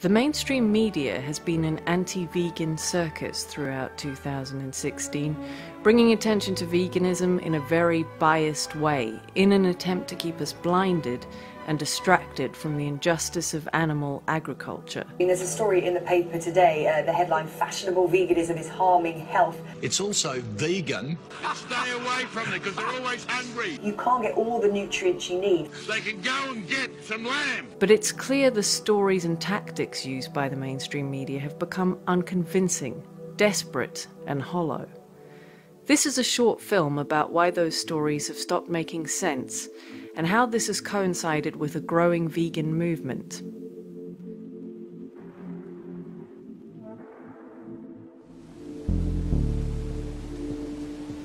The mainstream media has been an anti-vegan circus throughout 2016, bringing attention to veganism in a very biased way, in an attempt to keep us blinded and distracted from the injustice of animal agriculture. There's a story in the paper today, the headline, "Fashionable veganism is harming health." It's also vegan. Stay away from it because they're always hungry. You can't get all the nutrients you need. They can go and get some lamb. But it's clear the stories and tactics used by the mainstream media have become unconvincing, desperate and hollow. This is a short film about why those stories have stopped making sense and how this has coincided with a growing vegan movement.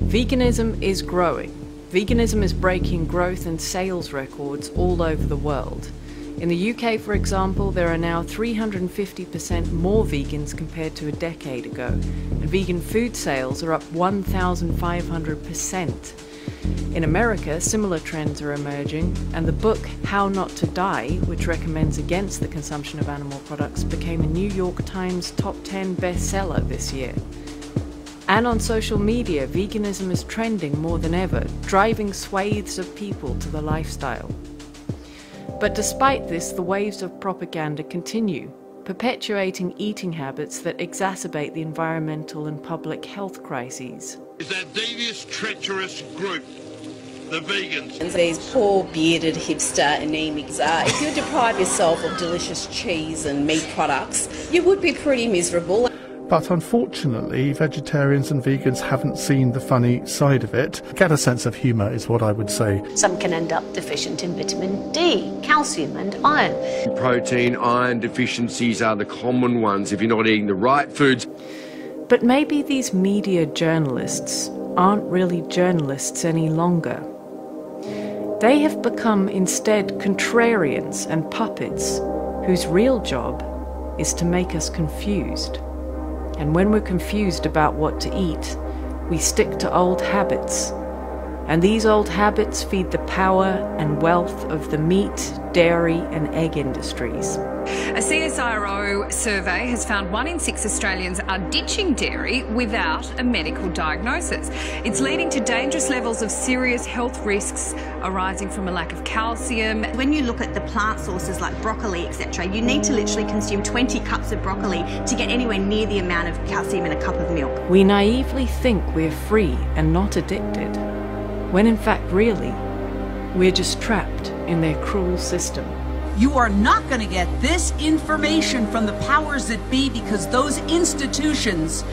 Veganism is growing. Veganism is breaking growth and sales records all over the world. In the UK, for example, there are now 350% more vegans compared to a decade ago, and vegan food sales are up 1,500%. In America, similar trends are emerging, and the book How Not to Die, which recommends against the consumption of animal products, became a New York Times top 10 bestseller this year. And on social media, veganism is trending more than ever, driving swathes of people to the lifestyle. But despite this, the waves of propaganda continue, perpetuating eating habits that exacerbate the environmental and public health crises. Is that devious, treacherous group, the vegans. These poor, bearded, hipster anemics, if you deprive yourself of delicious cheese and meat products, you would be pretty miserable. But unfortunately, vegetarians and vegans haven't seen the funny side of it. Get a sense of humour is what I would say. Some can end up deficient in vitamin D, calcium and iron. Protein, iron deficiencies are the common ones if you're not eating the right foods. But maybe these media journalists aren't really journalists any longer. They have become instead contrarians and puppets whose real job is to make us confused. And when we're confused about what to eat, we stick to old habits. And these old habits feed the power and wealth of the meat, dairy and egg industries. A CSIRO survey has found 1 in 6 Australians are ditching dairy without a medical diagnosis. It's leading to dangerous levels of serious health risks arising from a lack of calcium. When you look at the plant sources like broccoli, etc., you need to literally consume 20 cups of broccoli to get anywhere near the amount of calcium in a cup of milk. We naively think we're free and not addicted, when in fact really, we're just trapped in their cruel system. You are not going to get this information from the powers that be because those institutions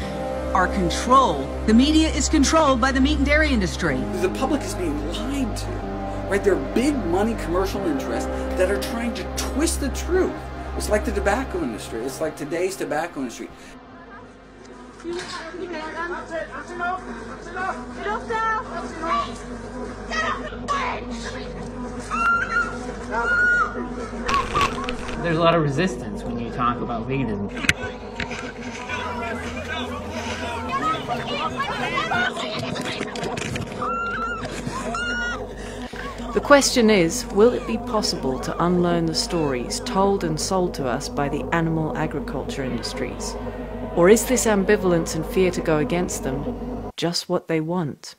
are controlled. The media is controlled by the meat and dairy industry. The public is being lied to, right? There are big money commercial interests that are trying to twist the truth. It's like the tobacco industry. It's like today's tobacco industry. There's a lot of resistance when you talk about veganism. The question is, will it be possible to unlearn the stories told and sold to us by the animal agriculture industries? Or is this ambivalence and fear to go against them just what they want?